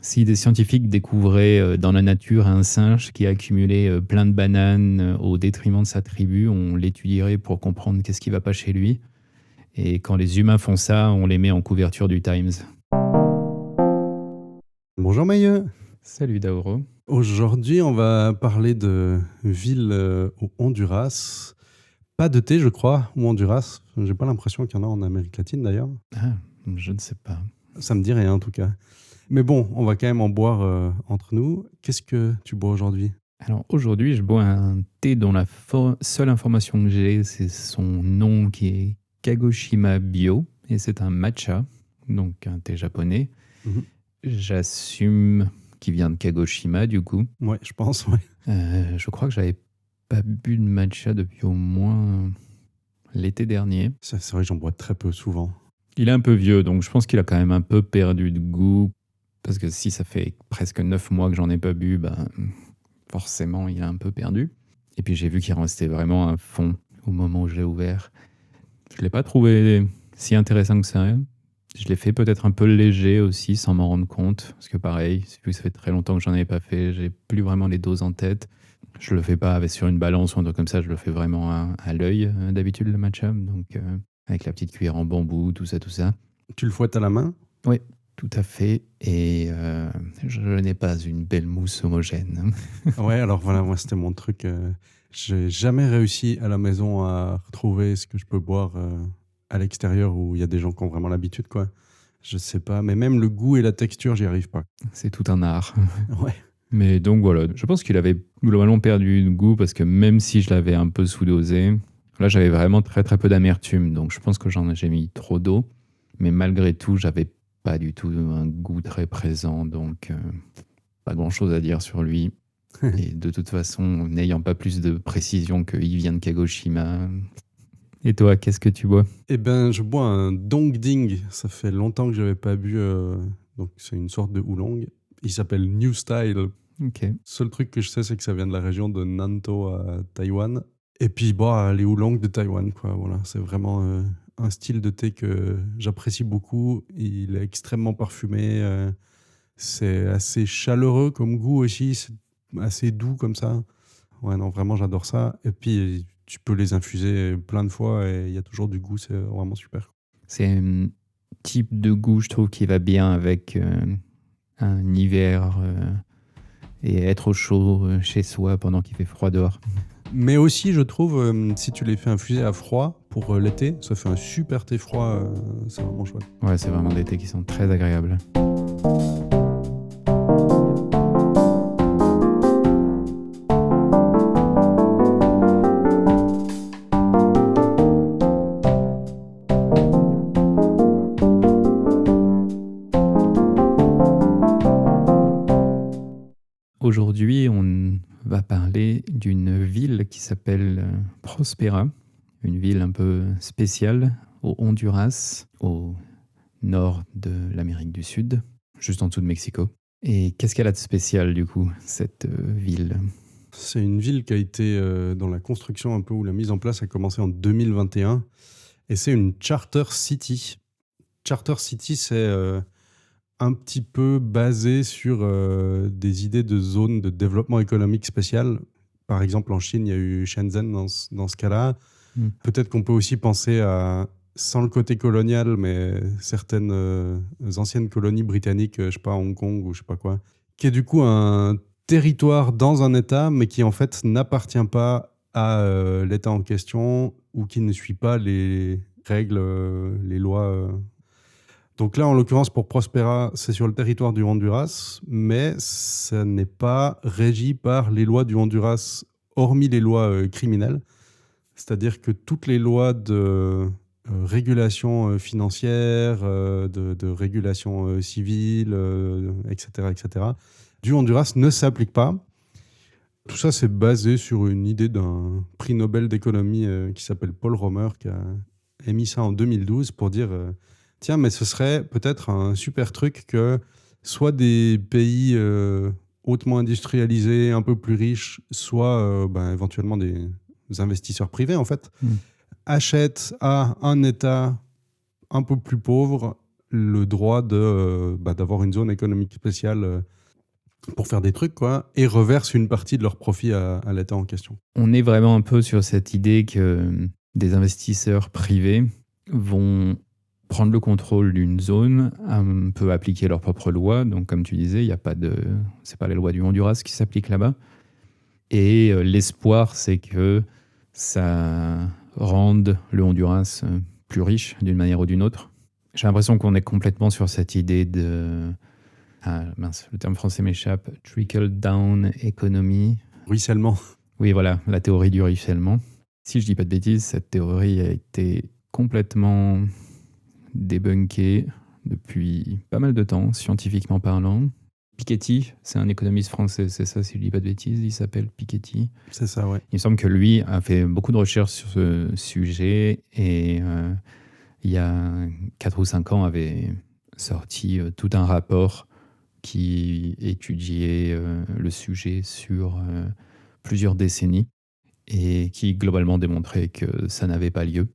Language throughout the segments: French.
Si des scientifiques découvraient dans la nature un singe qui a accumulé plein de bananes au détriment de sa tribu, on l'étudierait pour comprendre qu'est-ce qui va pas chez lui. Et quand les humains font ça, on les met en couverture du Times. Bonjour Mailleux. Salut Daoro. Aujourd'hui, on va parler de villes au Honduras. Pas de thé, je crois, au Honduras. J'ai pas l'impression qu'il y en a en Amérique latine d'ailleurs. Ah, je ne sais pas. Ça me dit rien en tout cas. Mais bon, on va quand même en boire entre nous. Qu'est-ce que tu bois aujourd'hui? Alors aujourd'hui, je bois un thé dont la seule information que j'ai, c'est son nom qui est Kagoshima Bio. Et c'est un matcha, donc un thé japonais. Mhm. J'assume qu'il vient de Kagoshima du coup. Ouais, je pense, ouais. Je crois que j'avais pas bu de matcha depuis au moins l'été dernier. C'est vrai que j'en bois très peu souvent. Il est un peu vieux, donc je pense qu'il a quand même un peu perdu de goût. Parce que si ça fait presque 9 mois que j'en ai pas bu, ben, forcément, il a un peu perdu. Et puis j'ai vu qu'il restait vraiment à fond au moment où j'ai ouvert. Je ne l'ai pas trouvé si intéressant que ça. Je l'ai fait peut-être un peu léger aussi, sans m'en rendre compte. Parce que pareil, vu que ça fait très longtemps que j'en avais pas fait, j'ai plus vraiment les doses en tête. Je le fais pas avec sur une balance ou un truc comme ça, je le fais vraiment à l'œil d'habitude le matcha. Donc avec la petite cuillère en bambou, tout ça, tout ça. Tu le fouettes à la main? Oui, tout à fait. Et je n'ai pas une belle mousse homogène. Ouais, alors voilà, moi c'était mon truc. J'ai jamais réussi à la maison à retrouver ce que je peux boire à l'extérieur où il y a des gens qui ont vraiment l'habitude, quoi. Je sais pas, mais même le goût et la texture, j'y arrive pas. C'est tout un art. Ouais. Mais donc voilà, je pense qu'il avait globalement perdu de goût parce que même si je l'avais un peu sous-dosé, là j'avais vraiment très très peu d'amertume. Donc je pense que j'ai mis trop d'eau. Mais malgré tout, j'avais pas du tout un goût très présent. Donc pas grand chose à dire sur lui. Et de toute façon, n'ayant pas plus de précision qu'il vient de Kagoshima. Et toi, qu'est-ce que tu bois? Eh ben, je bois un Dongding. Ça fait longtemps que j'avais pas bu. Donc c'est une sorte de oolong. Il s'appelle New Style. Ok. Seul truc que je sais, c'est que ça vient de la région de Nantou à Taïwan. Et puis, bah, les oolongs de Taïwan, quoi. Voilà, c'est vraiment un style de thé que j'apprécie beaucoup. Il est extrêmement parfumé. C'est assez chaleureux comme goût aussi. C'est assez doux comme ça. Ouais, non, vraiment, j'adore ça. Et puis, tu peux les infuser plein de fois et il y a toujours du goût. C'est vraiment super. C'est un type de goût, je trouve, qui va bien avec un hiver et être au chaud chez soi pendant qu'il fait froid dehors. Mais aussi, je trouve, si tu les fais infuser à froid pour l'été, ça fait un super thé froid. C'est vraiment chouette. Ouais, c'est vraiment des thés qui sont très agréables. Aujourd'hui, on va parler d'une ville qui s'appelle Prospera, une ville un peu spéciale au Honduras, au nord de l'Amérique du Sud, juste en dessous de Mexico. Et qu'est-ce qu'elle a de spécial du coup, cette ville? C'est une ville qui a été dans la construction un peu, où la mise en place a commencé en 2021. Et c'est une Charter City. Charter City, c'est un petit peu basé sur des idées de zones de développement économique spécial. Par exemple, en Chine, il y a eu Shenzhen dans ce cas-là. Peut-être qu'on peut aussi penser à, sans le côté colonial, mais certaines anciennes colonies britanniques, je sais pas, Hong Kong ou je sais pas quoi, qui est du coup un territoire dans un État, mais qui en fait n'appartient pas à l'État en question ou qui ne suit pas les règles, les lois. Donc là, en l'occurrence, pour Prospera, c'est sur le territoire du Honduras, mais ça n'est pas régi par les lois du Honduras, hormis les lois criminelles. C'est-à-dire que toutes les lois de régulation financière, de régulation civile, etc., etc., du Honduras ne s'appliquent pas. Tout ça, c'est basé sur une idée d'un prix Nobel d'économie qui s'appelle Paul Romer, qui a émis ça en 2012 pour dire tiens, mais ce serait peut-être un super truc que soit des pays hautement industrialisés, un peu plus riches, soit éventuellement des investisseurs privés, en fait, achètent à un État un peu plus pauvre le droit d'avoir une zone économique spéciale pour faire des trucs, quoi, et reversent une partie de leur profit à l'État en question. On est vraiment un peu sur cette idée que des investisseurs privés vont prendre le contrôle d'une zone, un peu appliquer leurs propres lois. Donc, comme tu disais, c'est pas les lois du Honduras qui s'appliquent là-bas. Et l'espoir, c'est que ça rende le Honduras plus riche d'une manière ou d'une autre. J'ai l'impression qu'on est complètement sur cette idée de... Ah mince, le terme français m'échappe. Trickle-down economy. Ruissellement. Oui, voilà, la théorie du ruissellement. Si je dis pas de bêtises, cette théorie a été complètement débunkée depuis pas mal de temps, scientifiquement parlant. Piketty, c'est un économiste français, c'est ça, si je dis pas de bêtises, il s'appelle Piketty. C'est ça, ouais. Il me semble que lui a fait beaucoup de recherches sur ce sujet et il y a 4 ou 5 ans avait sorti tout un rapport qui étudiait le sujet sur plusieurs décennies et qui globalement démontrait que ça n'avait pas lieu.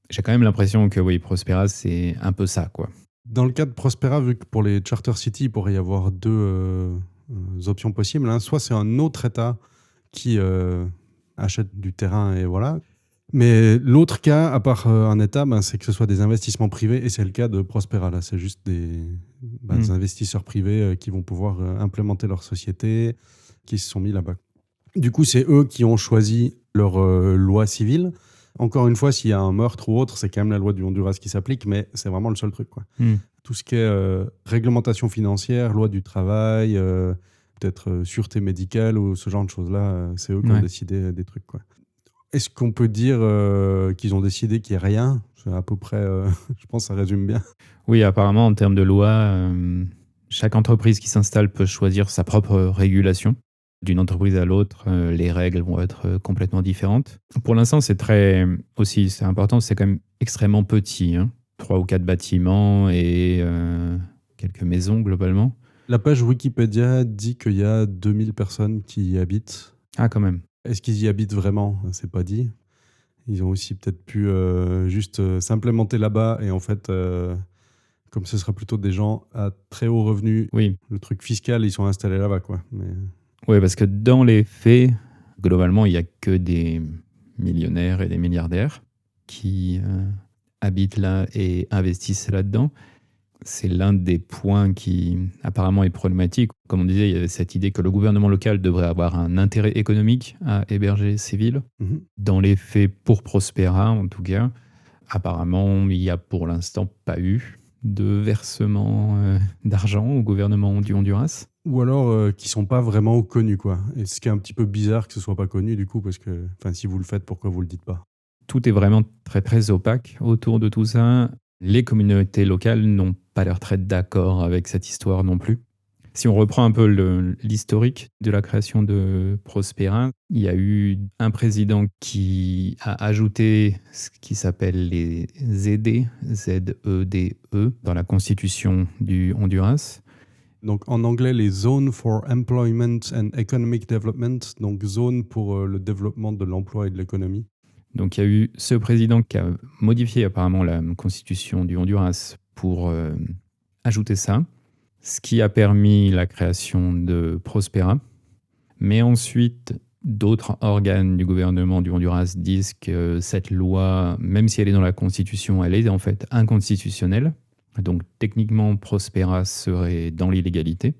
J'ai quand même l'impression que oui, Prospera, c'est un peu ça, quoi. Dans le cas de Prospera, vu que pour les Charter City, il pourrait y avoir deux options possibles, hein. Soit c'est un autre État qui achète du terrain et voilà. Mais l'autre cas, à part un État, c'est que ce soit des investissements privés, et c'est le cas de Prospera. Là, c'est juste des investisseurs privés qui vont pouvoir implémenter leur société, qui se sont mis là-bas. Du coup, c'est eux qui ont choisi leur loi civile. Encore une fois, s'il y a un meurtre ou autre, c'est quand même la loi du Honduras qui s'applique, mais c'est vraiment le seul truc, quoi. Tout ce qui est réglementation financière, loi du travail, peut-être sûreté médicale ou ce genre de choses-là, c'est eux qui ont décidé des trucs, quoi. Est-ce qu'on peut dire qu'ils ont décidé qu'il n'y ait rien ? C'est à peu près, je pense que ça résume bien. Oui, apparemment, en termes de loi, chaque entreprise qui s'installe peut choisir sa propre régulation. D'une entreprise à l'autre, les règles vont être complètement différentes. Pour l'instant, c'est important, c'est quand même extrêmement petit. 3 ou 4 bâtiments et quelques maisons, globalement. La page Wikipédia dit qu'il y a 2000 personnes qui y habitent. Ah, quand même. Est-ce qu'ils y habitent vraiment ? C'est pas dit. Ils ont aussi peut-être pu juste s'implémenter là-bas et en fait, comme ce sera plutôt des gens à très haut revenu, oui. Le truc fiscal, ils sont installés là-bas, quoi. Oui, parce que dans les faits, globalement, il n'y a que des millionnaires et des milliardaires qui habitent là et investissent là-dedans. C'est l'un des points qui apparemment est problématique. Comme on disait, il y avait cette idée que le gouvernement local devrait avoir un intérêt économique à héberger ces villes. Dans les faits, pour Prospera en tout cas, apparemment, il n'y a pour l'instant pas eu de versement d'argent au gouvernement du Honduras. Ou alors qui ne sont pas vraiment connus, quoi. Et ce qui est un petit peu bizarre que ce ne soit pas connu, du coup, parce que si vous le faites, pourquoi vous ne le dites pas ? Tout est vraiment très, très opaque autour de tout ça. Les communautés locales n'ont pas l'air très d'accord avec cette histoire non plus. Si on reprend un peu l'historique de la création de Prospera, il y a eu un président qui a ajouté ce qui s'appelle les ZEDE, Z-E-D-E, dans la constitution du Honduras. Donc en anglais, les Zones for Employment and Economic Development, donc zone pour le développement de l'emploi et de l'économie. Donc il y a eu ce président qui a modifié apparemment la constitution du Honduras pour ajouter ça, ce qui a permis la création de Prospera. Mais ensuite, d'autres organes du gouvernement du Honduras disent que cette loi, même si elle est dans la constitution, elle est en fait inconstitutionnelle. Donc techniquement, Prospera serait dans l'illégalité.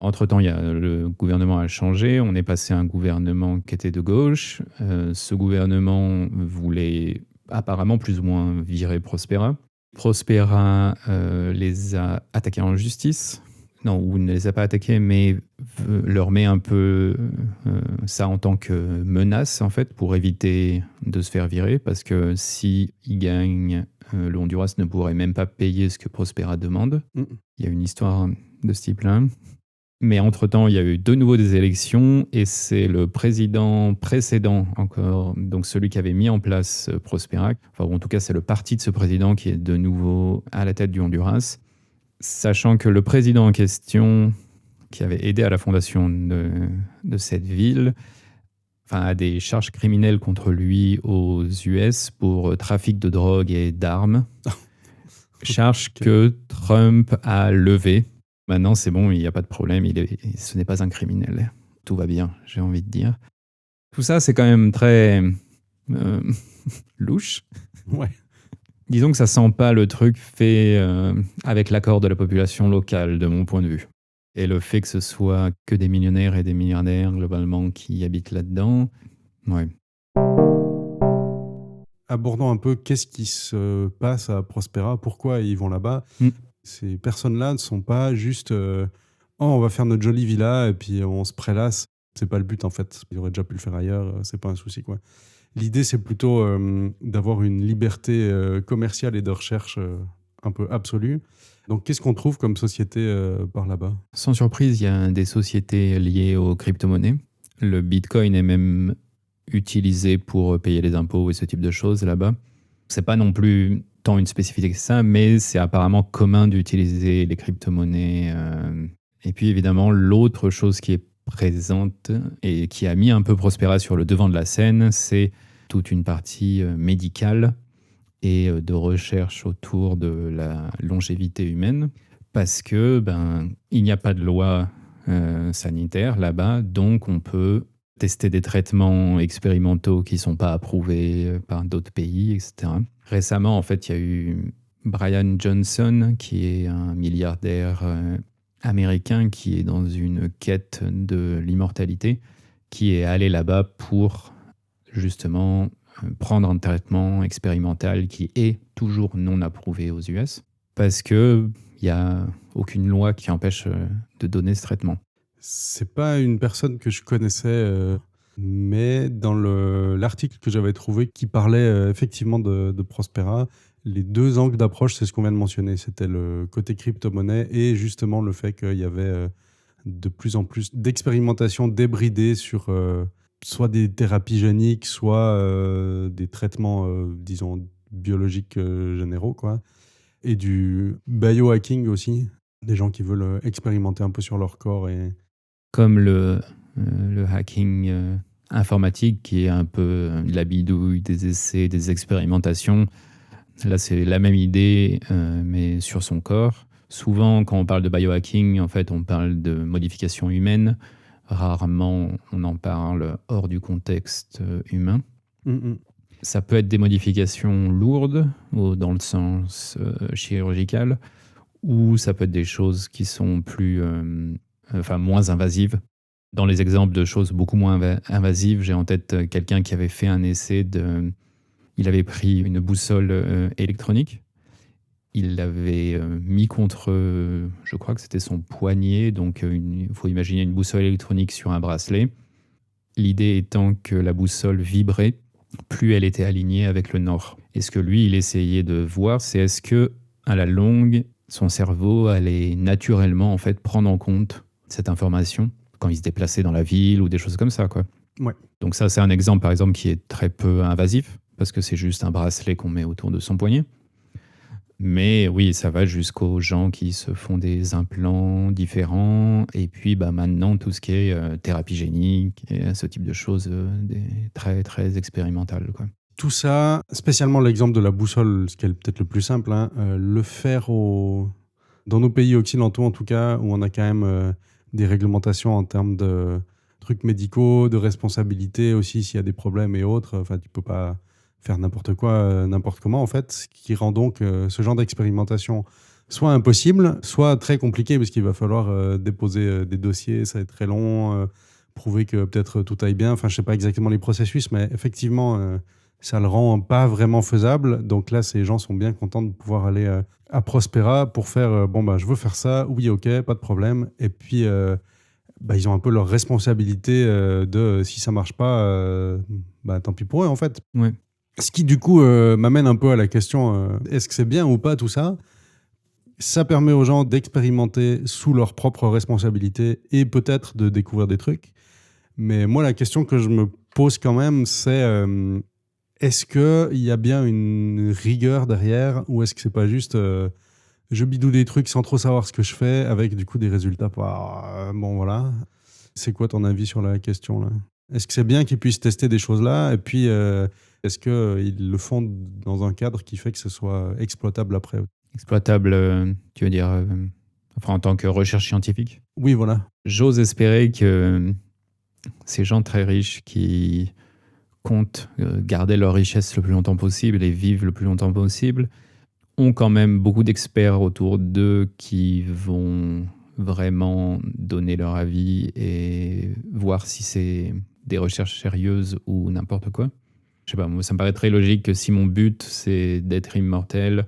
Entre-temps, le gouvernement a changé. On est passé à un gouvernement qui était de gauche. Ce gouvernement voulait apparemment plus ou moins virer Prospera. Prospera les a attaqués en justice. Non, ou ne les a pas attaqués, mais leur met un peu ça en tant que menace, en fait, pour éviter de se faire virer. Parce que s'ils gagnent, le Honduras ne pourrait même pas payer ce que Prospera demande. Il y a une histoire de ce type-là. Mais entre-temps, il y a eu de nouveau des élections et c'est le président précédent encore, donc celui qui avait mis en place Prospera, enfin en tout cas c'est le parti de ce président qui est de nouveau à la tête du Honduras, sachant que le président en question, qui avait aidé à la fondation de cette ville, a des charges criminelles contre lui aux US pour trafic de drogue et d'armes. charge Ok. que Trump a levée. Maintenant, c'est bon, il n'y a pas de problème, ce n'est pas un criminel. Tout va bien, j'ai envie de dire. Tout ça, c'est quand même très euh, louche. Ouais. Disons que ça sent pas le truc fait avec l'accord de la population locale, de mon point de vue. Et le fait que ce soit que des millionnaires et des milliardaires, globalement, qui habitent là-dedans, ouais. Abordons un peu qu'est-ce qui se passe à Prospera, pourquoi ils vont là-bas. Mm. Ces personnes-là ne sont pas juste oh, on va faire notre jolie villa et puis on se prélasse. C'est pas le but en fait. Ils auraient déjà pu le faire ailleurs, c'est pas un souci quoi. L'idée c'est plutôt d'avoir une liberté commerciale et de recherche un peu absolue. Donc qu'est-ce qu'on trouve comme société par là-bas? Sans surprise, il y a des sociétés liées aux crypto-monnaies. Le Bitcoin est même utilisé pour payer les impôts et ce type de choses là-bas. C'est pas non plus tant une spécificité que ça, mais c'est apparemment commun d'utiliser les crypto-monnaies. Et puis évidemment, l'autre chose qui est présente et qui a mis un peu Prospera sur le devant de la scène, c'est toute une partie médicale et de recherche autour de la longévité humaine, parce que il n'y a pas de loi sanitaire là-bas, donc on peut tester des traitements expérimentaux qui ne sont pas approuvés par d'autres pays, etc. Récemment, en fait, il y a eu Brian Johnson, qui est un milliardaire américain qui est dans une quête de l'immortalité, qui est allé là-bas pour justement prendre un traitement expérimental qui est toujours non approuvé aux US, parce qu'il n'y a aucune loi qui empêche de donner ce traitement. C'est pas une personne que je connaissais, mais dans l'article que j'avais trouvé qui parlait effectivement de Prospera, les deux angles d'approche, c'est ce qu'on vient de mentionner. C'était le côté crypto-monnaie et justement le fait qu'il y avait de plus en plus d'expérimentations débridées sur soit des thérapies géniques, soit des traitements, disons, biologiques généraux, quoi. Et du biohacking aussi, des gens qui veulent expérimenter un peu sur leur corps et Comme le hacking informatique, qui est un peu de la bidouille, des essais, des expérimentations. Là, c'est la même idée, mais sur son corps. Souvent, quand on parle de biohacking, en fait, on parle de modification humaine. Rarement, on en parle hors du contexte humain. Ça peut être des modifications lourdes, dans le sens chirurgical, ou ça peut être des choses qui sont moins invasives. Dans les exemples de choses beaucoup moins invasives, j'ai en tête quelqu'un qui avait fait un essai il avait pris une boussole électronique, il l'avait mis contre, je crois que c'était son poignet, donc il faut imaginer une boussole électronique sur un bracelet. L'idée étant que la boussole vibrait, plus elle était alignée avec le nord. Et ce que lui, il essayait de voir, c'est est-ce que, à la longue, son cerveau allait naturellement en fait prendre en compte cette information quand il se déplaçait dans la ville ou des choses comme ça, quoi. Ouais. Donc ça, c'est un exemple, par exemple, qui est très peu invasif, parce que c'est juste un bracelet qu'on met autour de son poignet. Mais oui, ça va jusqu'aux gens qui se font des implants différents. Et puis maintenant, tout ce qui est thérapie génique et ce type de choses très, très expérimentales, quoi. Tout ça, spécialement l'exemple de la boussole, ce qui est peut-être le plus simple, hein, le faire dans nos pays occidentaux en tout cas, où on a quand même des réglementations en termes de trucs médicaux, de responsabilité aussi s'il y a des problèmes et autres. Enfin, tu peux pas faire n'importe quoi, n'importe comment en fait, ce qui rend donc ce genre d'expérimentation soit impossible, soit très compliqué parce qu'il va falloir déposer des dossiers, ça va être très long, prouver que peut-être tout aille bien. Enfin, je sais pas exactement les processus, mais effectivement, ça le rend pas vraiment faisable. Donc là, ces gens sont bien contents de pouvoir aller à Prospera pour faire je veux faire ça, oui, ok, pas de problème. Et puis, ils ont un peu leur responsabilité de si ça marche pas, tant pis pour eux en fait. Ouais. Ce qui, du coup, m'amène un peu à la question est-ce que c'est bien ou pas tout ça? Ça permet aux gens d'expérimenter sous leur propre responsabilité et peut-être de découvrir des trucs. Mais moi, la question que je me pose quand même, c'est est-ce qu'il y a bien une rigueur derrière ou est-ce que c'est pas juste je bidoue des trucs sans trop savoir ce que je fais avec du coup des résultats pas. Bon, voilà. C'est quoi ton avis sur la question là? Est-ce que c'est bien qu'ils puissent tester des choses là et puis est-ce qu'ils le font dans un cadre qui fait que ce soit exploitable après? Exploitable, tu veux dire, enfin en tant que recherche scientifique? Oui, voilà. J'ose espérer que ces gens très riches qui comptent garder leur richesse le plus longtemps possible et vivent le plus longtemps possible, ont quand même beaucoup d'experts autour d'eux qui vont vraiment donner leur avis et voir si c'est des recherches sérieuses ou n'importe quoi. Je sais pas, moi ça me paraît très logique que si mon but c'est d'être immortel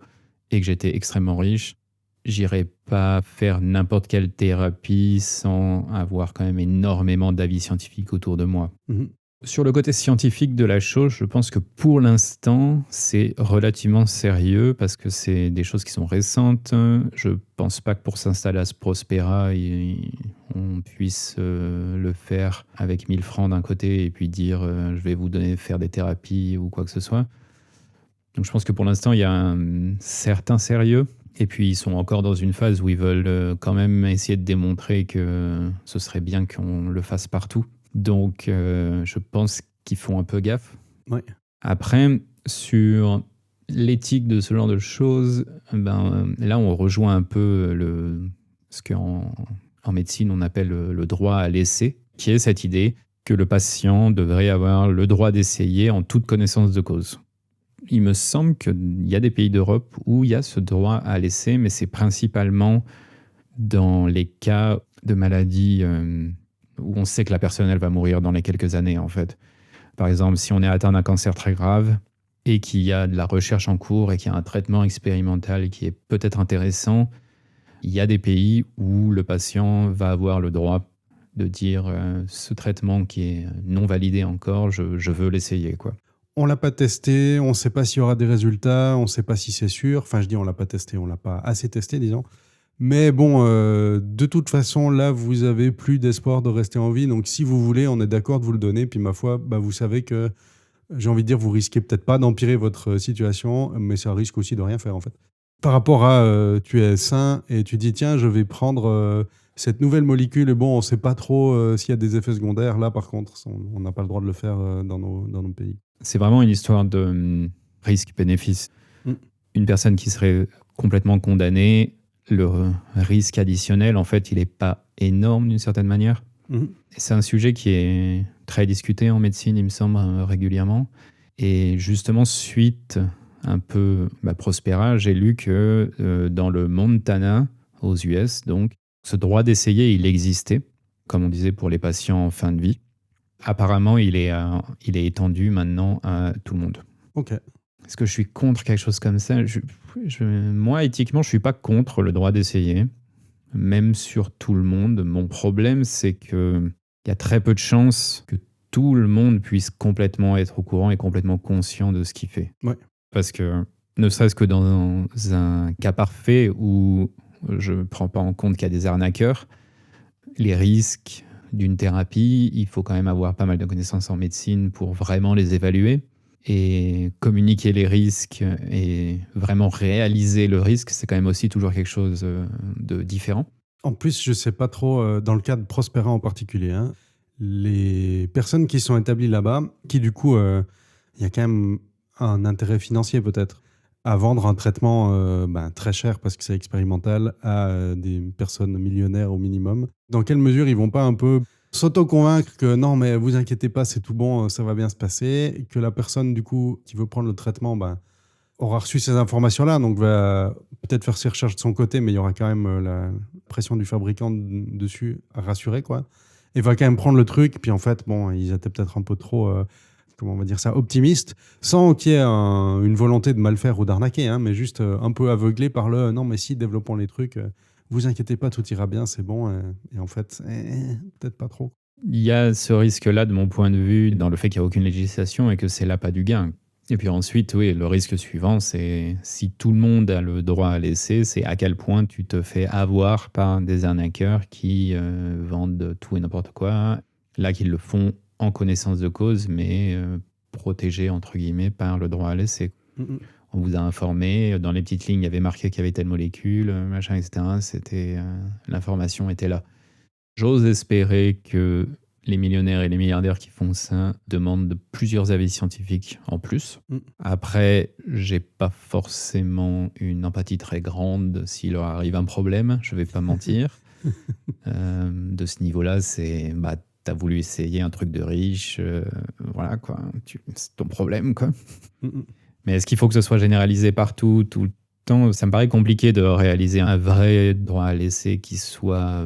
et que j'étais extrêmement riche, j'irais pas faire n'importe quelle thérapie sans avoir quand même énormément d'avis scientifiques autour de moi. Mhm. Sur le côté scientifique de la chose, je pense que pour l'instant, c'est relativement sérieux parce que c'est des choses qui sont récentes. Je pense pas que pour s'installer à ce Prospera, on puisse le faire avec 1000 francs d'un côté et puis dire je vais vous donner faire des thérapies ou quoi que ce soit. Donc je pense que pour l'instant, il y a un certain sérieux. Et puis ils sont encore dans une phase où ils veulent quand même essayer de démontrer que ce serait bien qu'on le fasse partout. Donc, je pense qu'ils font un peu gaffe. Ouais. Après, sur l'éthique de ce genre de choses, ben, là, on rejoint un peu ce qu'en médecine, on appelle le droit à l'essai, qui est cette idée que le patient devrait avoir le droit d'essayer en toute connaissance de cause. Il me semble qu'il y a des pays d'Europe où il y a ce droit à l'essai, mais c'est principalement dans les cas de maladies où on sait que la personne elle va mourir dans les quelques années en fait. Par exemple, si on est atteint d'un cancer très grave et qu'il y a de la recherche en cours et qu'il y a un traitement expérimental qui est peut-être intéressant, il y a des pays où le patient va avoir le droit de dire ce traitement qui est non validé encore, je veux l'essayer, quoi. On l'a pas testé, on ne sait pas s'il y aura des résultats, on ne sait pas si c'est sûr. Enfin, je dis on l'a pas testé, on l'a pas assez testé, disons. Mais bon, de toute façon, là, vous avez plus d'espoir de rester en vie. Donc, si vous voulez, on est d'accord de vous le donner. Puis, ma foi, bah, vous savez que, j'ai envie de dire, vous risquez peut-être pas d'empirer votre situation, mais ça risque aussi de rien faire, en fait. Par rapport à tu es sain et tu dis, tiens, je vais prendre cette nouvelle molécule. Et bon, on ne sait pas trop s'il y a des effets secondaires. Là, par contre, on n'a pas le droit de le faire dans nos pays. C'est vraiment une histoire de risque-bénéfice. Mm. Une personne qui serait complètement condamnée, le risque additionnel, en fait, il n'est pas énorme d'une certaine manière. Mhm. Et c'est un sujet qui est très discuté en médecine, il me semble, régulièrement. Et justement, suite un peu Prospera, j'ai lu que dans le Montana, aux US, donc, ce droit d'essayer, il existait, comme on disait pour les patients en fin de vie. Apparemment, il est étendu maintenant à tout le monde. Ok. Est-ce que je suis contre quelque chose comme ça? Moi, éthiquement, je ne suis pas contre le droit d'essayer, même sur tout le monde. Mon problème, c'est qu'il y a très peu de chances que tout le monde puisse complètement être au courant et complètement conscient de ce qu'il fait. Ouais. Parce que, ne serait-ce que dans un cas parfait où je ne prends pas en compte qu'il y a des arnaqueurs, les risques d'une thérapie, il faut quand même avoir pas mal de connaissances en médecine pour vraiment les évaluer. Et communiquer les risques et vraiment réaliser le risque, c'est quand même aussi toujours quelque chose de différent. En plus, je ne sais pas trop, dans le cas de Prospera en particulier, hein, les personnes qui sont établies là-bas, qui du coup, il y a quand même un intérêt financier peut-être à vendre un traitement très cher parce que c'est expérimental à des personnes millionnaires au minimum. Dans quelle mesure ils vont pas un peu s'auto-convaincre que non, mais vous inquiétez pas, c'est tout bon, ça va bien se passer, et que la personne du coup qui veut prendre le traitement aura reçu ces informations-là, donc va peut-être faire ses recherches de son côté, mais il y aura quand même la pression du fabricant dessus à rassurer, quoi. Et va quand même prendre le truc, puis en fait, bon, ils étaient peut-être un peu trop, comment on va dire ça, optimistes, sans qu'il y ait une volonté de mal faire ou d'arnaquer, hein, mais juste un peu aveuglé par le non, mais si, développons les trucs, vous inquiétez pas, tout ira bien, c'est bon. Et en fait, peut-être pas trop. Il y a ce risque-là, de mon point de vue, dans le fait qu'il n'y a aucune législation et que c'est l'appât du gain. Et puis ensuite, oui, le risque suivant, c'est si tout le monde a le droit à l'essai, c'est à quel point tu te fais avoir par des arnaqueurs qui vendent tout et n'importe quoi. Là, qu'ils le font en connaissance de cause, mais protégés, entre guillemets, par le droit à l'essai. Mm-mm. On vous a informé, dans les petites lignes, il y avait marqué qu'il y avait telle molécule, machin, etc. L'information était là. J'ose espérer que les millionnaires et les milliardaires qui font ça demandent plusieurs avis scientifiques en plus. Après, j'ai pas forcément une empathie très grande s'il leur arrive un problème, je vais pas mentir. De ce niveau-là, c'est t'as voulu essayer un truc de riche, voilà quoi, c'est ton problème quoi. Mais est-ce qu'il faut que ce soit généralisé partout, tout le temps? Ça me paraît compliqué de réaliser un vrai droit à l'essai qui soit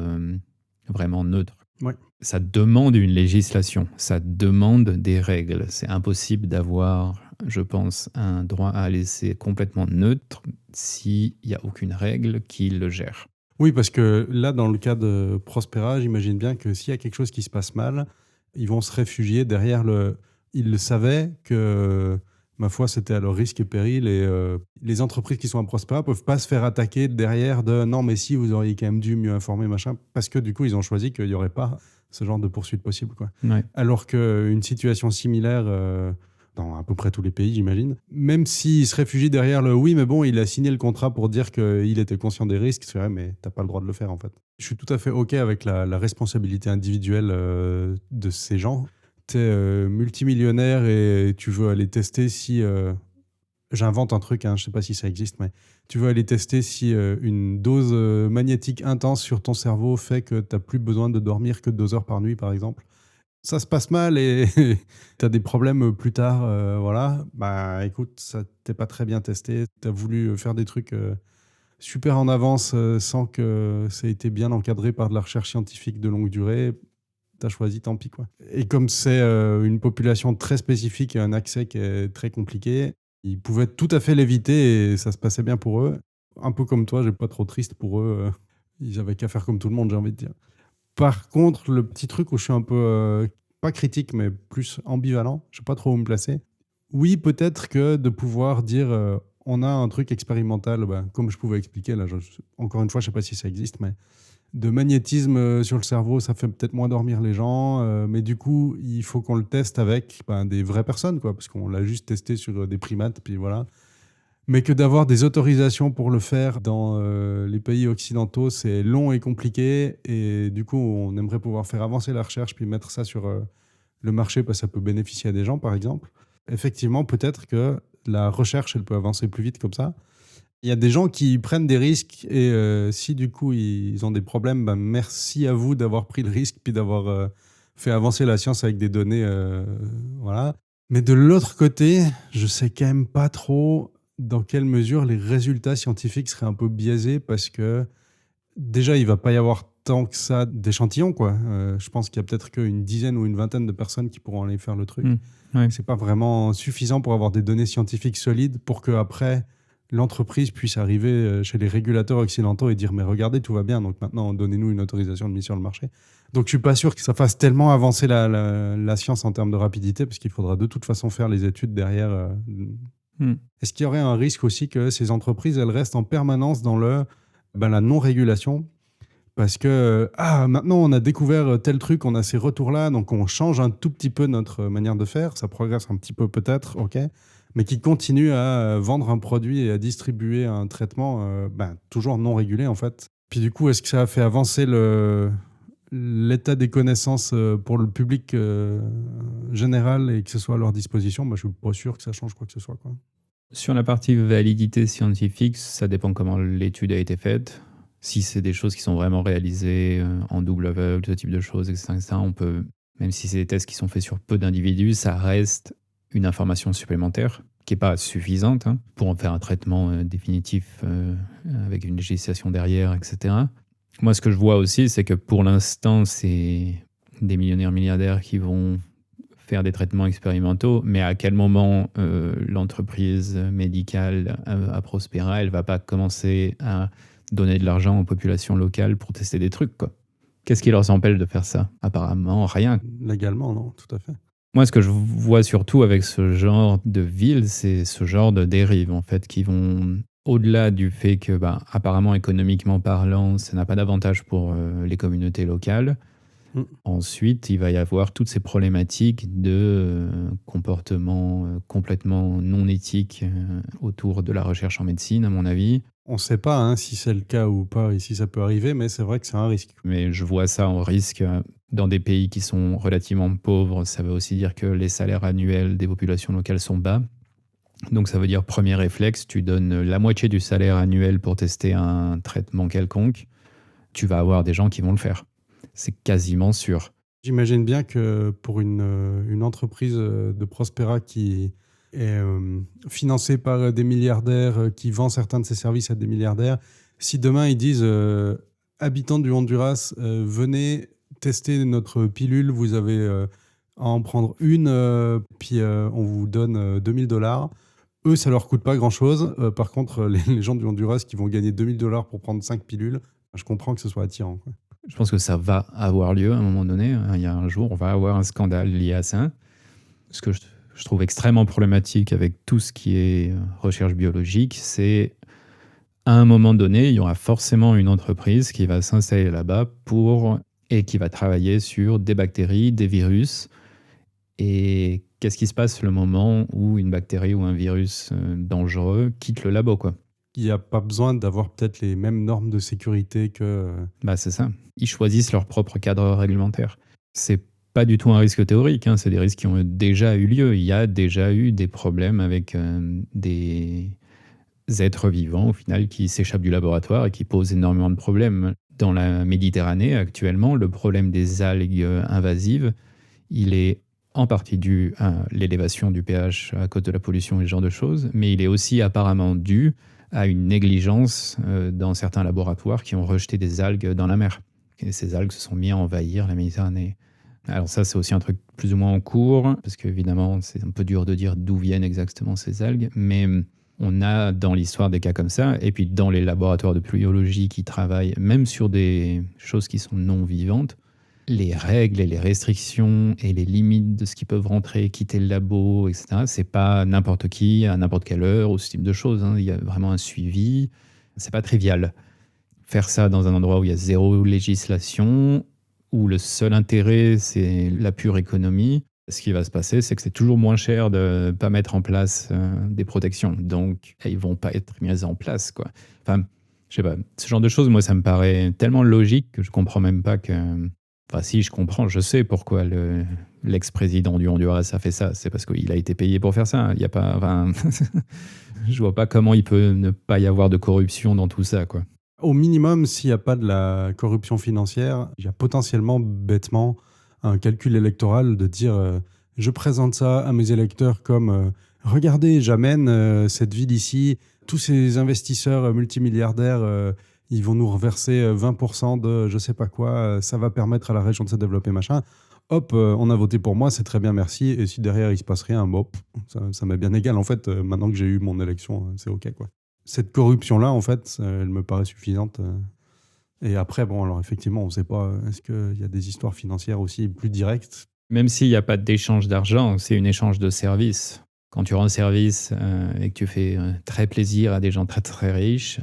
vraiment neutre. Ouais. Ça demande une législation, ça demande des règles. C'est impossible d'avoir, je pense, un droit à l'essai complètement neutre s'il n'y a aucune règle qui le gère. Oui, parce que là, dans le cas de Prospera, j'imagine bien que s'il y a quelque chose qui se passe mal, ils vont se réfugier derrière le... Ils le savaient que, ma foi, c'était à leur risque et péril. Et les entreprises qui sont à Prospera ne peuvent pas se faire attaquer derrière de « non, mais si, vous auriez quand même dû mieux informer, machin », parce que du coup, ils ont choisi qu'il n'y aurait pas ce genre de poursuite possible, quoi. Ouais. Alors qu'une situation similaire... dans à peu près tous les pays, j'imagine. Même s'il se réfugie derrière le « oui, mais bon, il a signé le contrat pour dire qu'il était conscient des risques », c'est vrai, mais t'as pas le droit de le faire, en fait. Je suis tout à fait OK avec la responsabilité individuelle de ces gens. T'es multimillionnaire et tu veux aller tester si... j'invente un truc, hein, je sais pas si ça existe, mais tu veux aller tester si une dose magnétique intense sur ton cerveau fait que t'as plus besoin de dormir que 2 heures par nuit, par exemple. Ça se passe mal et tu as des problèmes plus tard, voilà, bah écoute, ça t'es pas très bien testé. Tu as voulu faire des trucs super en avance sans que ça ait été bien encadré par de la recherche scientifique de longue durée. Tu as choisi, tant pis, quoi. Et comme c'est une population très spécifique et un accès qui est très compliqué, ils pouvaient tout à fait l'éviter et ça se passait bien pour eux. Un peu comme toi, j'ai pas trop triste pour eux. Ils avaient qu'à faire comme tout le monde, j'ai envie de dire. Par contre, le petit truc où je suis un peu, pas critique, mais plus ambivalent, je sais pas trop où me placer. Oui, peut-être que de pouvoir dire on a un truc expérimental, comme je pouvais expliquer, là, encore une fois, je sais pas si ça existe, mais de magnétisme sur le cerveau, ça fait peut-être moins dormir les gens, mais du coup, il faut qu'on le teste avec des vraies personnes, quoi, parce qu'on l'a juste testé sur des primates, puis voilà. Mais que d'avoir des autorisations pour le faire dans les pays occidentaux, c'est long et compliqué. Et du coup, on aimerait pouvoir faire avancer la recherche puis mettre ça sur le marché parce que ça peut bénéficier à des gens, par exemple. Effectivement, peut-être que la recherche, elle peut avancer plus vite comme ça. Il y a des gens qui prennent des risques et si du coup, ils ont des problèmes, merci à vous d'avoir pris le risque puis d'avoir fait avancer la science avec des données. Voilà. Mais de l'autre côté, je sais quand même pas trop dans quelle mesure les résultats scientifiques seraient un peu biaisés parce que déjà, il va pas y avoir tant que ça d'échantillons, quoi. Je pense qu'il y a peut-être qu'une dizaine ou une vingtaine de personnes qui pourront aller faire le truc. Ouais. C'est pas vraiment suffisant pour avoir des données scientifiques solides pour qu'après, l'entreprise puisse arriver chez les régulateurs occidentaux et dire « mais regardez, tout va bien, donc maintenant, donnez-nous une autorisation de mise sur le marché ». Donc, je suis pas sûr que ça fasse tellement avancer la science en termes de rapidité parce qu'il faudra de toute façon faire les études derrière. Est-ce qu'il y aurait un risque aussi que ces entreprises, elles restent en permanence dans la non-régulation parce que maintenant on a découvert tel truc, on a ces retours-là, donc on change un tout petit peu notre manière de faire, ça progresse un petit peu peut-être, ok, mais qui continue à vendre un produit et à distribuer un traitement toujours non régulé en fait. Puis du coup, est-ce que ça a fait avancer l'état des connaissances pour le public général et que ce soit à leur disposition? Je suis pas sûr que ça change quoi que ce soit, quoi. Sur la partie validité scientifique, ça dépend comment l'étude a été faite. Si c'est des choses qui sont vraiment réalisées en double aveugle, ce type de choses, etc., on peut, même si c'est des tests qui sont faits sur peu d'individus, ça reste une information supplémentaire qui n'est pas suffisante pour en faire un traitement définitif avec une législation derrière, etc. Moi, ce que je vois aussi, c'est que pour l'instant, c'est des millionnaires milliardaires qui vont faire des traitements expérimentaux, mais à quel moment l'entreprise médicale à Prospera, elle ne va pas commencer à donner de l'argent aux populations locales pour tester des trucs, quoi. Qu'est-ce qui leur empêche de faire ça? Apparemment, rien. Légalement, non, tout à fait. Moi, ce que je vois surtout avec ce genre de ville, c'est ce genre de dérives, en fait, qui vont au-delà du fait que, apparemment, économiquement parlant, ça n'a pas d'avantage pour les communautés locales. Ensuite, il va y avoir toutes ces problématiques de comportement complètement non éthique autour de la recherche en médecine, à mon avis. On ne sait pas si c'est le cas ou pas et si ça peut arriver, mais c'est vrai que c'est un risque. Mais je vois ça en risque Dans des pays qui sont relativement pauvres, ça veut aussi dire que les salaires annuels des populations locales sont bas. Donc ça veut dire, premier réflexe, tu donnes la moitié du salaire annuel pour tester un traitement quelconque, tu vas avoir des gens qui vont le faire. C'est quasiment sûr. J'imagine bien que pour une entreprise de Prospera qui est financée par des milliardaires, qui vend certains de ses services à des milliardaires, si demain ils disent habitants du Honduras, venez tester notre pilule, vous avez à en prendre une, puis on vous donne $2000. Eux, ça leur coûte pas grand-chose. Par contre, les gens du Honduras qui vont gagner $2000 pour prendre 5 pilules, je comprends que ce soit attirant, quoi. Je pense que ça va avoir lieu à un moment donné. Il y a un jour, on va avoir un scandale lié à ça. Ce que je trouve extrêmement problématique avec tout ce qui est recherche biologique, c'est à un moment donné, il y aura forcément une entreprise qui va s'installer là-bas et qui va travailler sur des bactéries, des virus. Et qu'est-ce qui se passe le moment où une bactérie ou un virus dangereux quitte le labo, quoi? Il n'y a pas besoin d'avoir peut-être les mêmes normes de sécurité que... Bah, c'est ça. Ils choisissent leur propre cadre réglementaire. C'est pas du tout un risque théorique, hein. C'est des risques qui ont déjà eu lieu. Il y a déjà eu des problèmes avec des êtres vivants, au final, qui s'échappent du laboratoire et qui posent énormément de problèmes. Dans la Méditerranée, actuellement, le problème des algues invasives, il est en partie dû à l'élévation du pH à cause de la pollution et ce genre de choses, mais il est aussi apparemment dû à une négligence dans certains laboratoires qui ont rejeté des algues dans la mer. Et ces algues se sont mis à envahir la Méditerranée. Alors ça, c'est aussi un truc plus ou moins en cours, parce qu'évidemment, c'est un peu dur de dire d'où viennent exactement ces algues, mais on a dans l'histoire des cas comme ça, et puis dans les laboratoires de biologie qui travaillent même sur des choses qui sont non vivantes, les règles et les restrictions et les limites de ce qui peuvent rentrer, quitter le labo, etc. C'est pas n'importe qui, à n'importe quelle heure, ou ce type de choses, hein. Il y a vraiment un suivi. C'est pas trivial. Faire ça dans un endroit où il y a zéro législation, où le seul intérêt, c'est la pure économie, ce qui va se passer, c'est que c'est toujours moins cher de ne pas mettre en place des protections. Donc, ils vont pas être mis en place, quoi. Enfin, je sais pas. Ce genre de choses, moi, ça me paraît tellement logique que je comprends même pas que... Enfin, si, je comprends, je sais pourquoi l'ex-président du Honduras a fait ça. C'est parce qu'il a été payé pour faire ça. Il y a pas, enfin, je vois pas comment il peut ne pas y avoir de corruption dans tout ça, quoi. Au minimum, s'il n'y a pas de la corruption financière, il y a potentiellement, bêtement, un calcul électoral de dire je présente ça à mes électeurs comme regardez, j'amène cette ville ici, tous ces investisseurs multimilliardaires, ils vont nous reverser 20% de je sais pas quoi, ça va permettre à la région de se développer, machin. Hop, on a voté pour moi, c'est très bien, merci. Et si derrière il se passe rien, bon, ça m'est bien égal. En fait, maintenant que j'ai eu mon élection, c'est OK, quoi. Cette corruption-là, en fait, elle me paraît suffisante. Et après, bon, alors effectivement, on ne sait pas, est-ce qu'il y a des histoires financières aussi plus directes? Même s'il n'y a pas d'échange d'argent, c'est un échange de services. Quand tu rends service et que tu fais très plaisir à des gens très très riches,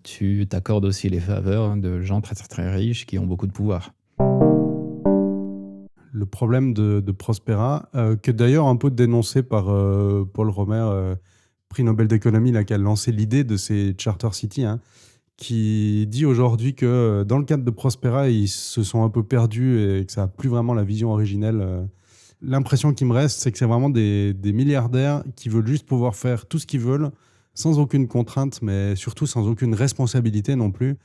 tu t'accordes aussi les faveurs de gens très très très riches qui ont beaucoup de pouvoir. Le problème de Prospera, qui est d'ailleurs un peu dénoncé par Paul Romer, prix Nobel d'économie, là, qui a lancé l'idée de ces charter cities, hein, qui dit aujourd'hui que dans le cadre de Prospera, ils se sont un peu perdus et que ça n'a plus vraiment la vision originelle. L'impression qui me reste, c'est que c'est vraiment des milliardaires qui veulent juste pouvoir faire tout ce qu'ils veulent, sans aucune contrainte, mais surtout sans aucune responsabilité non plus.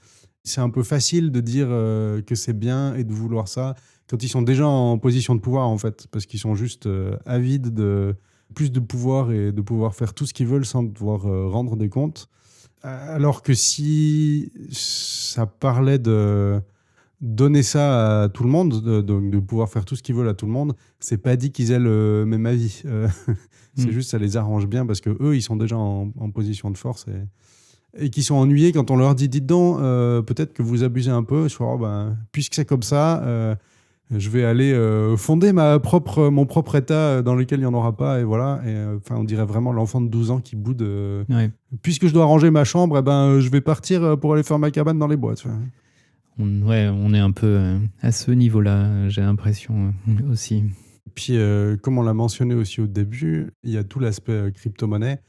C'est un peu facile de dire que c'est bien et de vouloir ça quand ils sont déjà en position de pouvoir, en fait, parce qu'ils sont juste avides de plus de pouvoir et de pouvoir faire tout ce qu'ils veulent sans devoir rendre des comptes. Alors que si ça parlait de donner ça à tout le monde, de pouvoir faire tout ce qu'ils veulent à tout le monde, c'est pas dit qu'ils aient le même avis. C'est juste ça les arrange bien parce que eux ils sont déjà en position de force et qui sont ennuyés quand on leur dit dites donc peut-être que vous abusez un peu. Je crois, puisque c'est comme ça, je vais aller fonder mon propre état dans lequel il n'y en aura pas et voilà. On dirait vraiment l'enfant de 12 ans qui boude. Ouais. Puisque je dois ranger ma chambre, je vais partir pour aller faire ma cabane dans les bois. Tu vois. On est un peu à ce niveau-là, j'ai l'impression aussi. Puis, comme on l'a mentionné aussi au début, il y a tout l'aspect crypto-monnaie.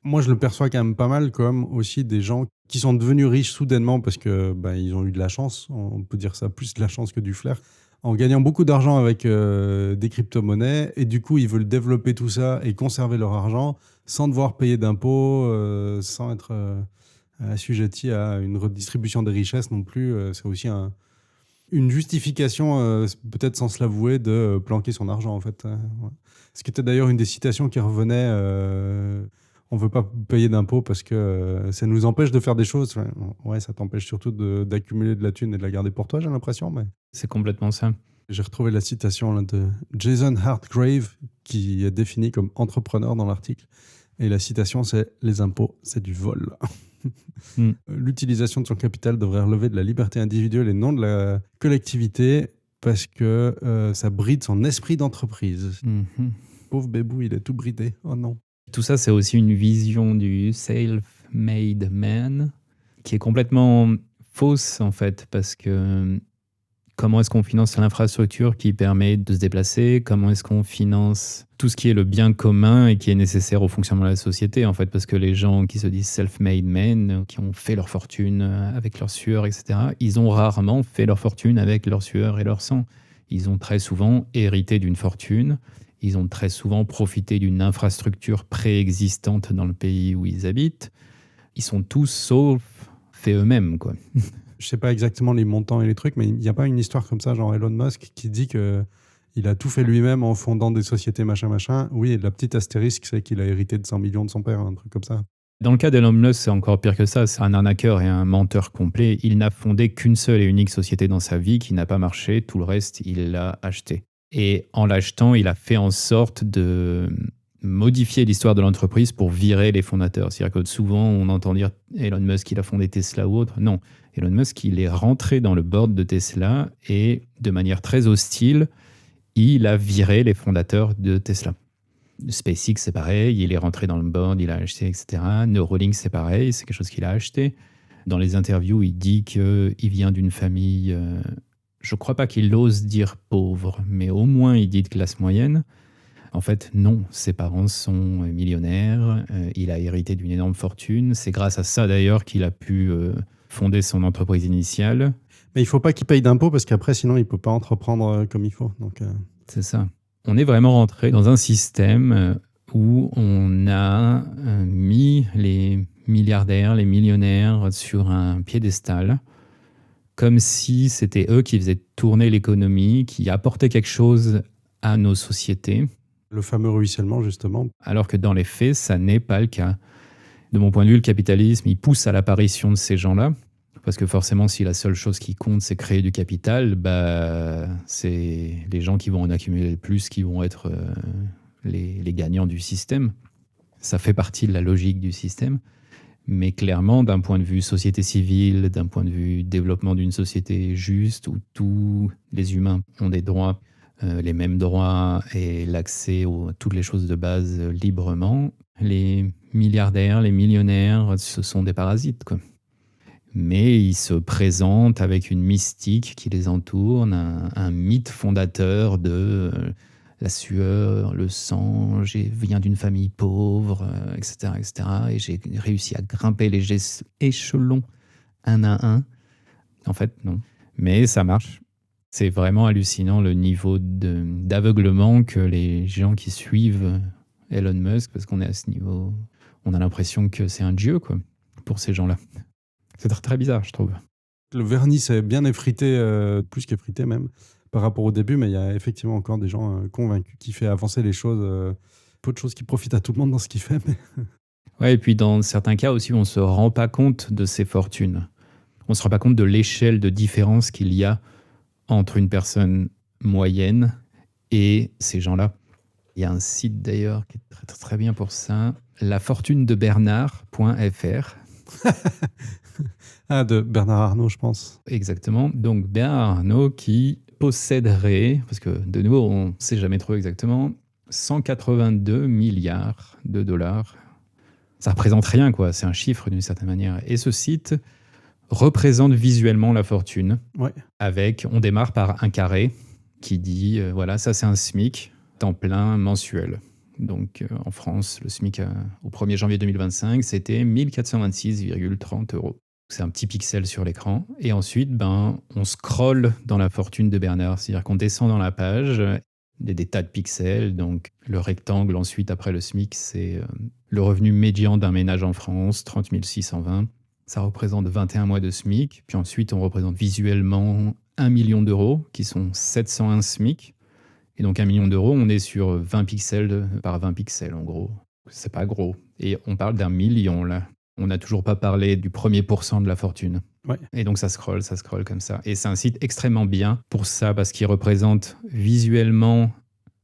Moi, je le perçois quand même pas mal comme aussi des gens qui sont devenus riches soudainement parce que ils ont eu de la chance, on peut dire ça, plus de la chance que du flair, en gagnant beaucoup d'argent avec des crypto-monnaies, et du coup ils veulent développer tout ça et conserver leur argent sans devoir payer d'impôts, sans être assujetti à une redistribution des richesses non plus. C'est aussi une justification, peut-être sans se l'avouer, de planquer son argent en fait. Ouais. Ce qui était d'ailleurs une des citations qui revenait. On veut pas payer d'impôts parce que ça nous empêche de faire des choses. Ouais, ça t'empêche surtout d'accumuler de la thune et de la garder pour toi, j'ai l'impression. Mais C'est complètement ça. j'ai retrouvé la citation là, de Jason Hartgrave, qui est défini comme entrepreneur dans l'article. Et la citation, c'est « Les impôts, c'est du vol ». L'utilisation de son capital devrait relever de la liberté individuelle et non de la collectivité, parce que ça bride son esprit d'entreprise. Pauvre bébou, il est tout bridé. Oh non. Tout ça, c'est aussi une vision du self-made man qui est complètement fausse en fait, parce que comment est-ce qu'on finance l'infrastructure qui permet de se déplacer? Comment est-ce qu'on finance tout ce qui est le bien commun et qui est nécessaire au fonctionnement de la société en fait? Parce que les gens qui se disent self-made men, qui ont fait leur fortune avec leur sueur, etc., ils ont rarement fait leur fortune avec leur sueur et leur sang. Ils ont très souvent hérité d'une fortune. Ils ont très souvent profité d'une infrastructure préexistante dans le pays où ils habitent. Ils sont tous sauf fait eux-mêmes, quoi. Je sais pas exactement les montants et les trucs, mais il n'y a pas une histoire comme ça, genre Elon Musk, qui dit qu'il a tout fait lui-même en fondant des sociétés machin. Oui, et la petite astérisque, c'est qu'il a hérité de 100 millions de son père, un truc comme ça. Dans le cas d'Elon Musk, c'est encore pire que ça. C'est un arnaqueur et un menteur complet. Il n'a fondé qu'une seule et unique société dans sa vie qui n'a pas marché. Tout le reste, il l'a acheté. Et en l'achetant, il a fait en sorte de modifier l'histoire de l'entreprise pour virer les fondateurs. C'est-à-dire que souvent, on entend dire Elon Musk, il a fondé Tesla ou autre. Non, Elon Musk, il est rentré dans le board de Tesla et de manière très hostile, il a viré les fondateurs de Tesla. SpaceX, c'est pareil, il est rentré dans le board, il a acheté, etc. Neuralink, c'est pareil, c'est quelque chose qu'il a acheté. Dans les interviews, il dit qu'il vient d'une famille, je ne crois pas qu'il ose dire pauvre, mais au moins il dit de classe moyenne. En fait, non, ses parents sont millionnaires, il a hérité d'une énorme fortune. C'est grâce à ça d'ailleurs qu'il a pu fonder son entreprise initiale. Mais il ne faut pas qu'il paye d'impôts parce qu'après, sinon, il ne peut pas entreprendre comme il faut. Donc, C'est ça. On est vraiment rentré dans un système où on a mis les milliardaires, les millionnaires sur un piédestal, comme si c'était eux qui faisaient tourner l'économie, qui apportaient quelque chose à nos sociétés. Le fameux ruissellement, justement. Alors que dans les faits, ça n'est pas le cas. De mon point de vue, le capitalisme, il pousse à l'apparition de ces gens-là. Parce que forcément, si la seule chose qui compte, c'est créer du capital, c'est les gens qui vont en accumuler le plus qui vont être les gagnants du système. Ça fait partie de la logique du système. Mais clairement, d'un point de vue société civile, d'un point de vue développement d'une société juste, où tous les humains ont des droits, les mêmes droits et l'accès à toutes les choses de base librement, les milliardaires, les millionnaires, ce sont des parasites, quoi. Mais ils se présentent avec une mystique qui les entoure, un mythe fondateur de la sueur, le sang, je viens d'une famille pauvre, etc., etc. Et j'ai réussi à grimper les échelons un à un. En fait, non. Mais ça marche. C'est vraiment hallucinant le niveau d'aveuglement que les gens qui suivent Elon Musk, parce qu'on est à ce niveau, on a l'impression que c'est un dieu, quoi, pour ces gens-là. C'est très bizarre, je trouve. Le vernis s'est bien effrité, plus qu'effrité même, par rapport au début, mais il y a effectivement encore des gens convaincus qui fait avancer les choses. Peu de choses qui profitent à tout le monde dans ce qu'il fait. Mais... Ouais, et puis dans certains cas aussi, on ne se rend pas compte de ses fortunes. On ne se rend pas compte de l'échelle de différence qu'il y a entre une personne moyenne et ces gens-là. Il y a un site d'ailleurs qui est très, très, très bien pour ça, lafortunedebernard.fr. Ah, de Bernard Arnault, je pense. Exactement. Donc Bernard Arnault qui posséderait, parce que de nouveau, on ne sait jamais trop exactement, 182 milliards de dollars. Ça représente rien, quoi. C'est un chiffre d'une certaine manière. Et ce site représente visuellement la fortune. Ouais. On démarre par un carré qui dit, voilà, ça c'est un SMIC, temps plein mensuel. Donc en France, le SMIC au 1er janvier 2025, c'était 1426,30 €. C'est un petit pixel sur l'écran. Et ensuite, on scrolle dans la fortune de Bernard. C'est-à-dire qu'on descend dans la page, il y a des tas de pixels. Donc, le rectangle, ensuite, après le SMIC, c'est le revenu médian d'un ménage en France, 30 620. Ça représente 21 mois de SMIC. Puis ensuite, on représente visuellement 1 million d'euros, qui sont 701 SMIC. Et donc, 1 million d'euros, on est sur 20 pixels par 20 pixels, en gros. C'est pas gros. Et on parle d'1 million, là. On n'a toujours pas parlé du premier pourcent de la fortune. Ouais. Et donc, ça scrolle comme ça. Et c'est un site extrêmement bien pour ça, parce qu'il représente visuellement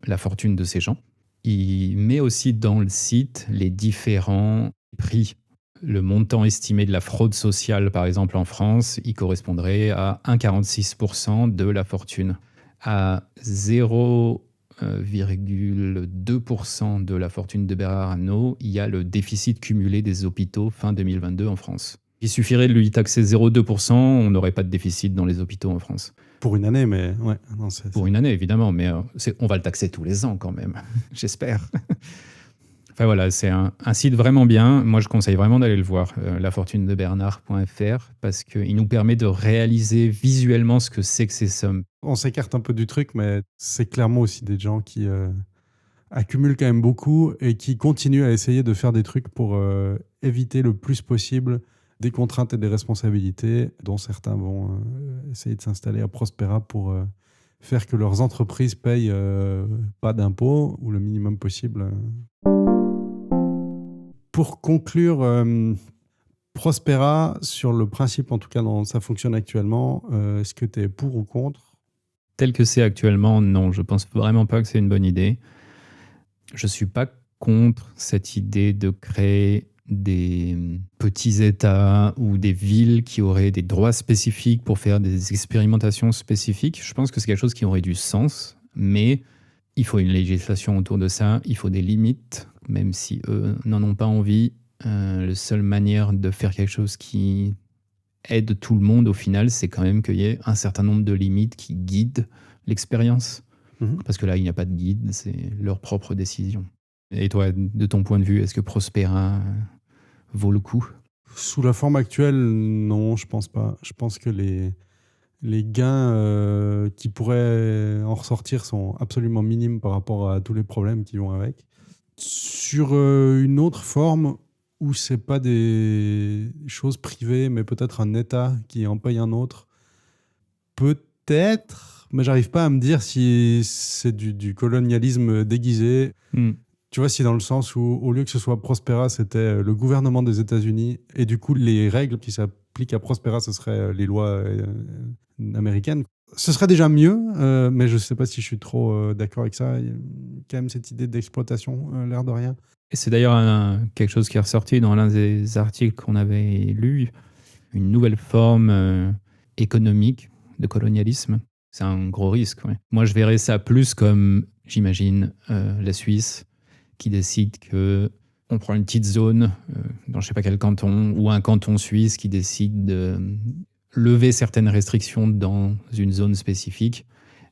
la fortune de ces gens. Il met aussi dans le site les différents prix. Le montant estimé de la fraude sociale, par exemple, en France, il correspondrait à 1,46% de la fortune. À 0,2% de la fortune de Bernard Arnault, il y a le déficit cumulé des hôpitaux fin 2022 en France. Il suffirait de lui taxer 0,2%, on n'aurait pas de déficit dans les hôpitaux en France. Pour une année, mais ouais. Non, Pour une année, évidemment, mais on va le taxer tous les ans quand même, j'espère. Enfin voilà, c'est un site vraiment bien. Moi, je conseille vraiment d'aller le voir, lafortunedebernard.fr, parce qu'il nous permet de réaliser visuellement ce que c'est que ces sommes. On s'écarte un peu du truc, mais c'est clairement aussi des gens qui accumulent quand même beaucoup et qui continuent à essayer de faire des trucs pour éviter le plus possible des contraintes et des responsabilités, dont certains vont essayer de s'installer à Prospera pour faire que leurs entreprises payent pas d'impôts ou le minimum possible. Pour conclure, Prospera, sur le principe, en tout cas dont ça fonctionne actuellement, est-ce que tu es pour ou contre ? Tel que c'est actuellement, non, je pense vraiment pas que c'est une bonne idée. Je suis pas contre cette idée de créer des petits États ou des villes qui auraient des droits spécifiques pour faire des expérimentations spécifiques. Je pense que c'est quelque chose qui aurait du sens, mais il faut une législation autour de ça, il faut des limites, même si eux n'en ont pas envie. La seule manière de faire quelque chose qui aide tout le monde, au final, c'est quand même qu'il y ait un certain nombre de limites qui guident l'expérience. Parce que là, il n'y a pas de guide, c'est leur propre décision. Et toi, de ton point de vue, est-ce que Prospera vaut le coup ? Sous la forme actuelle, non, je pense pas. Je pense que les gains qui pourraient en ressortir sont absolument minimes par rapport à tous les problèmes qui vont avec. Sur une autre forme où c'est pas des choses privées, mais peut-être un État qui en paye un autre, peut-être, mais j'arrive pas à me dire si c'est du colonialisme déguisé. Tu vois, si dans le sens où, au lieu que ce soit Prospera, c'était le gouvernement des États-Unis, et du coup, les règles qui s'appliquent à Prospera, ce seraient les lois américaines. Ce serait déjà mieux, mais je ne sais pas si je suis trop d'accord avec ça. Il y a quand même cette idée d'exploitation, l'air de rien. Et c'est d'ailleurs quelque chose qui est ressorti dans l'un des articles qu'on avait lus, une nouvelle forme économique de colonialisme. C'est un gros risque. Ouais. Moi, je verrais ça plus comme, j'imagine, la Suisse, qui décide qu'on prend une petite zone dans je ne sais pas quel canton, ou un canton suisse qui décide de lever certaines restrictions dans une zone spécifique,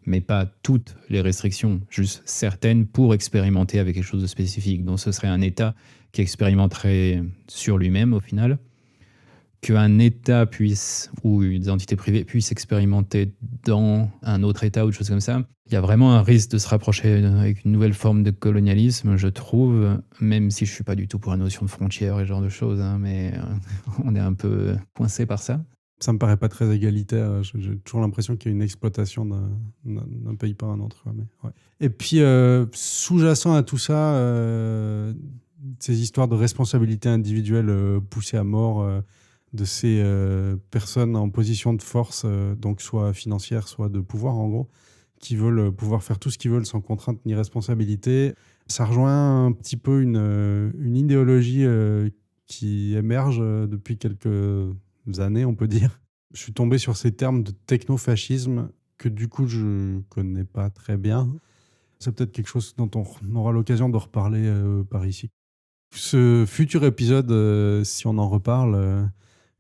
mais pas toutes les restrictions, juste certaines pour expérimenter avec quelque chose de spécifique. Donc ce serait un État qui expérimenterait sur lui-même au final, qu'un État puisse, ou des entités privées puissent expérimenter dans un autre État ou des choses comme ça. Il y a vraiment un risque de se rapprocher avec une nouvelle forme de colonialisme, je trouve, même si je ne suis pas du tout pour la notion de frontière et ce genre de choses, hein, mais on est un peu coincé par ça. Ça me paraît pas très égalitaire. J'ai toujours l'impression qu'il y a une exploitation d'un pays par un autre. Mais ouais. Et puis, sous-jacent à tout ça, ces histoires de responsabilité individuelle poussées à mort de ces personnes en position de force, donc soit financière, soit de pouvoir en gros, qui veulent pouvoir faire tout ce qu'ils veulent sans contrainte ni responsabilité. Ça rejoint un petit peu une idéologie qui émerge depuis quelques années, on peut dire. Je suis tombé sur ces termes de technofascisme que du coup je connais pas très bien. C'est peut-être quelque chose dont on aura l'occasion de reparler par ici. Ce futur épisode, si on en reparle,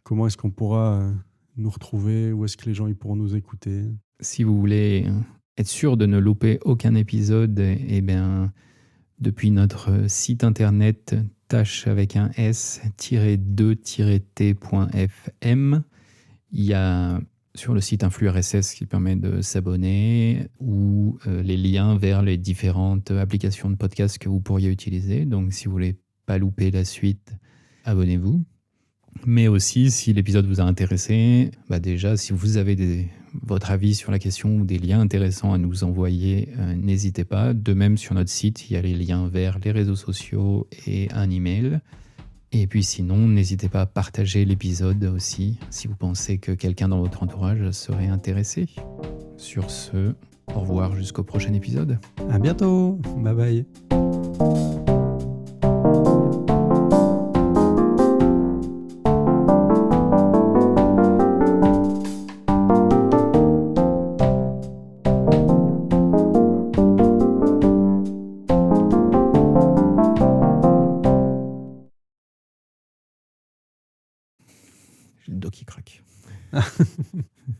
comment est-ce qu'on pourra nous retrouver? Où est-ce que les gens ils pourront nous écouter? Si vous voulez être sûr de ne louper aucun épisode, eh bien, depuis notre site internet tâche avec un s-2-t.fm. Il y a sur le site un flux RSS qui permet de s'abonner ou les liens vers les différentes applications de podcast que vous pourriez utiliser. Donc si vous voulez pas louper la suite, abonnez-vous. Mais aussi, si l'épisode vous a intéressé, déjà, si vous avez votre avis sur la question ou des liens intéressants à nous envoyer, n'hésitez pas. De même, sur notre site, il y a les liens vers les réseaux sociaux et un email. Et puis sinon, n'hésitez pas à partager l'épisode aussi, si vous pensez que quelqu'un dans votre entourage serait intéressé. Sur ce, au revoir jusqu'au prochain épisode. À bientôt. Bye bye. J'ai le dos qui craque.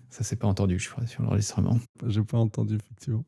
Ça s'est pas entendu, je crois, sur l'enregistrement. J'ai pas entendu, effectivement.